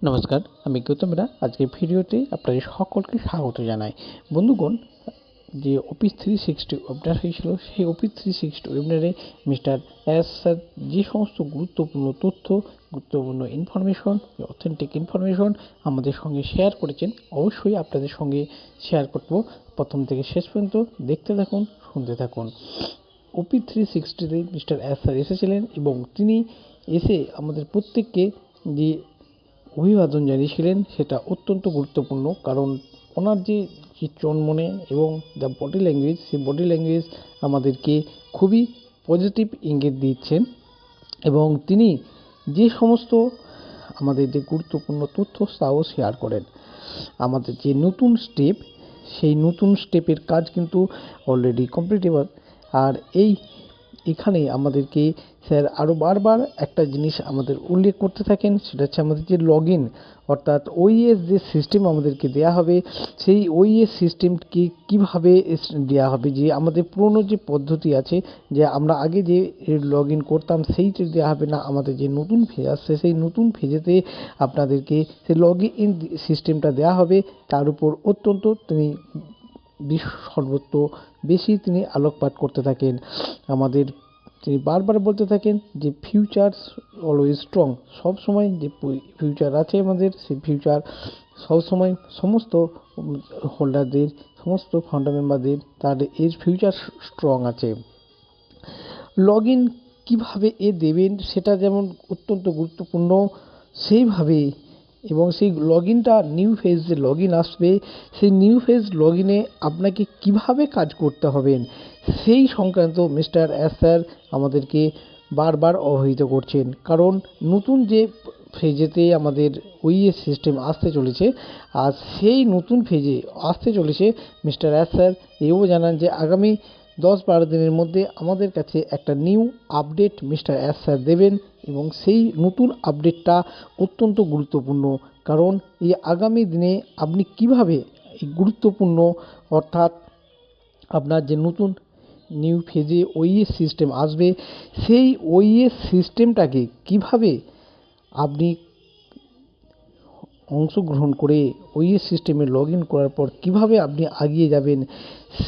নমস্কার, আমি গৌতম রায়। আজকের ভিডিওতে আপনাদের সকলকে স্বাগত জানাই। বন্ধুগণ, যে অফিস 360 ওয়েবিনার হয়েছিল, সেই অফিস 360 ওয়েবিনারে মিস্টার এস স্যার যে সমস্ত গুরুত্বপূর্ণ তথ্য, গুরুত্বপূর্ণ ইনফরমেশন, অথেন্টিক ইনফরমেশন আমাদের সঙ্গে শেয়ার করেছেন, অবশ্যই আপনাদের সঙ্গে শেয়ার করব। প্রথম থেকে শেষ পর্যন্ত দেখতে থাকুন, শুনতে থাকুন। ওপি 360তে মিস্টার এস স্যার এসেছিলেন এবং তিনি এসে আমাদের প্রত্যেককে যে অভিবাদন জানিয়েছিলেন সেটা অত্যন্ত গুরুত্বপূর্ণ, কারণ ওনার যে চনমনে এবং দ্য বডি ল্যাঙ্গুয়েজ, সেই বডি ল্যাঙ্গুয়েজ আমাদেরকে খুবই পজিটিভ ইঙ্গিত দিচ্ছেন। এবং তিনি যে সমস্ত আমাদের যে গুরুত্বপূর্ণ তথ্য তাও শেয়ার করেন। আমাদের যে নতুন স্টেপ, সেই নতুন স্টেপের কাজ কিন্তু অলরেডি কমপ্লিটেবল। আর এখানে আমাদেরকে স্যার আরও বারবার একটা জিনিস আমাদের উল্লেখ করতে থাকেন, সেটা হচ্ছে আমাদের যে লগ ইন, অর্থাৎ ওইএস যে সিস্টেম আমাদেরকে দেওয়া হবে, সেই ওইএস সিস্টেমকে কীভাবে দেওয়া হবে। যে আমাদের পুরনো যে পদ্ধতি আছে, যে আমরা আগে যে লগ ইন করতাম সেইটা দেওয়া হবে না, আমাদের যে নতুন ফেজ আসছে সেই নতুন ফেজেতে আপনাদেরকে সেই লগ ইন সিস্টেমটা দেওয়া হবে। তার উপর অত্যন্ত তিনি সর্বত্র বেশি তিনি আলোকপাত করতে থাকেন। তিনি বারবার বলতে থাকেন যে ফিউচার অলওয়েজ স্ট্রং, সবসময় যে ফিউচার আছে আমাদের, সেই ফিউচার সবসময় সমস্ত হোল্ডারদের, সমস্ত ফাউন্ডার মেম্বারদের তাদের এর ফিউচার স্ট্রং আছে। লগ ইন কীভাবে দেবেন সেটা যেমন অত্যন্ত গুরুত্বপূর্ণ, সেইভাবে এবং সেই লগ ইনটা নিউ ফেজ যে লগ ইন আসবে, সেই নিউ ফেজ লগ ইনে আপনাকে কীভাবে কাজ করতে হবেন সেই সংক্রান্ত মিস্টার এস স্যার আমাদেরকে বারবার অবহিত করছেন। কারণ নতুন যে ফেজেতে আমাদের ওইএস সিস্টেম আসতে চলেছে, আর সেই নতুন ফেজে আসতে চলেছে মিস্টার এস স্যার এও জানান যে আগামী 10-12 দিনের মধ্যে আমাদের কাছে একটা new update mister S sir দেবেন। এবং সেই নতুন আপডেটটা অত্যন্ত গুরুত্বপূর্ণ, কারণ এই আগামী দিনে আপনি কিভাবে এই গুরুত্বপূর্ণ, অর্থাৎ আপনার যে নতুন নিউ ফেজে ওইএস সিস্টেম আসবে, সেই ওইএস সিস্টেমটাকে কিভাবে আপনি অংশগ্রহণ করে ওইএস সিস্টেমে লগ ইন করার পর কীভাবে আপনি এগিয়ে যাবেন,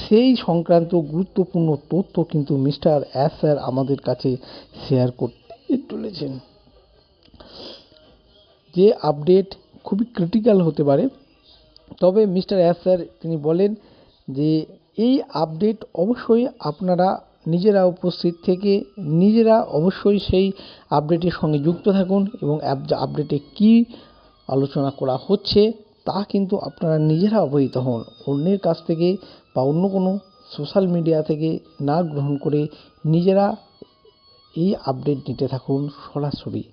সেই সংক্রান্ত গুরুত্বপূর্ণ তথ্য কিন্তু মিস্টার এস স্যার আমাদের কাছে শেয়ার করতে চলেছেন। যে আপডেট খুবই ক্রিটিক্যাল হতে পারে, তবে মিস্টার এস স্যার তিনি বলেন যে এই আপডেট অবশ্যই আপনারা নিজেরা উপস্থিত থেকে নিজেরা অবশ্যই সেই আপডেটের সঙ্গে যুক্ত থাকুন, এবং আপডেটে কী আলোচনা করা হচ্ছে তা কিন্তু আপনারা নিজেরা অবহিত হন। অন্যের কাছ থেকে বা অন্য কোনো সোশ্যাল মিডিয়া থেকে না গ্রহণ করে নিজেরা এই আপডেট নিতে থাকুন সরাসরি।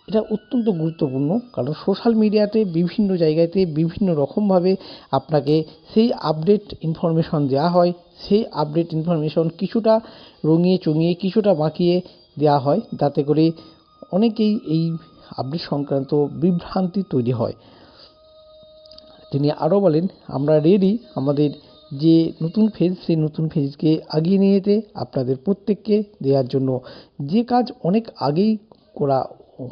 এটা অত্যন্ত গুরুত্বপূর্ণ, কারণ সোশ্যাল মিডিয়াতে বিভিন্ন জায়গাতে বিভিন্ন রকমভাবে আপনাকে সেই আপডেট ইনফরমেশন দেওয়া হয়। সেই আপডেট ইনফরমেশন কিছুটা রঙিয়ে চঙিয়ে, কিছুটা বাঁকিয়ে দেওয়া হয়, যাতে করে অনেকেই এই আপডেট সংক্রান্ত বিভ্রান্তি তৈরি হয়। তিনি আরও বলেন, আমরা রেডি আমাদের যে নতুন ফেজ, সেই নতুন ফেজকে এগিয়ে নিয়ে যেতে আপনাদের প্রত্যেককে দেওয়ার জন্য। যে কাজ অনেক আগেই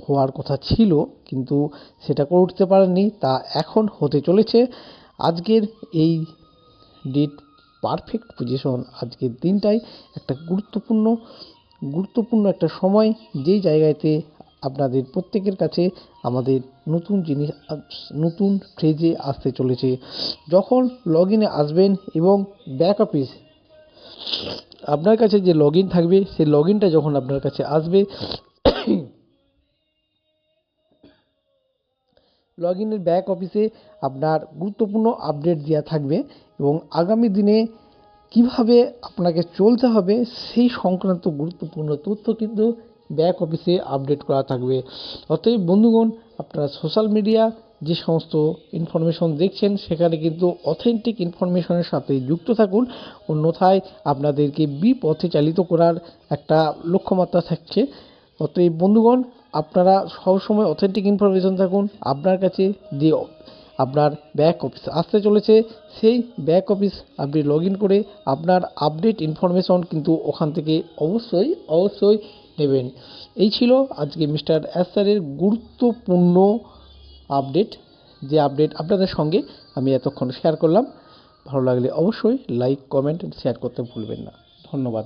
হওয়ার কথা ছিল কিন্তু সেটা করে উঠতে পারেননি, তা এখন হতে চলেছে। আজকের এই ডেট পারফেক্ট পজিশন, আজকের দিনটাই একটা গুরুত্বপূর্ণ একটা সময়, যেই জায়গাতে আপনাদের প্রত্যেকের কাছে আমাদের নতুন জিনিস নতুন ফেজে আসতে চলেছে। যখন লগ ইনে আসবেন এবং ব্যাক অফিস আপনার কাছে যে লগ ইন থাকবে, সেই লগ ইনটা যখন আপনার কাছে আসবে, লগ ইনের ব্যাক অফিসে আপনার গুরুত্বপূর্ণ আপডেট দেওয়া থাকবে, এবং আগামী দিনে কিভাবে আপনাকে চলতে হবে সেই সংক্রান্ত গুরুত্বপূর্ণ তথ্য কিন্তু ব্যাক অফিসে আপডেট করা থাকবে। অতএব বন্ধুগণ, আপনারা সোশ্যাল মিডিয়া যে সমস্ত ইনফরমেশন দেখছেন সেখানে কিন্তু অথেন্টিক ইনফরমেশনের সাথে যুক্ত থাকুন, অন্যথায় আপনাদেরকে বিপথে চালিত করার একটা লক্ষ্যমাত্রা থাকছে। অতএব বন্ধুগণ, আপনারা সবসময় অথেন্টিক ইনফরমেশন থাকুন। আপনার কাছে যে আপনার ব্যাক অফিস আসতে চলেছে, সেই ব্যাক অফিস আপনি লগ ইন করে আপনার আপডেট ইনফরমেশন কিন্তু ওখান থেকে অবশ্যই নেবেন। এই ছিল আজকে মিস্টার এস স্যারের গুরুত্বপূর্ণ আপডেট, যে আপডেট আপনাদের সঙ্গে আমি এতক্ষণ শেয়ার করলাম। ভালো লাগলে অবশ্যই লাইক, কমেন্ট, শেয়ার করতে ভুলবেন না। ধন্যবাদ।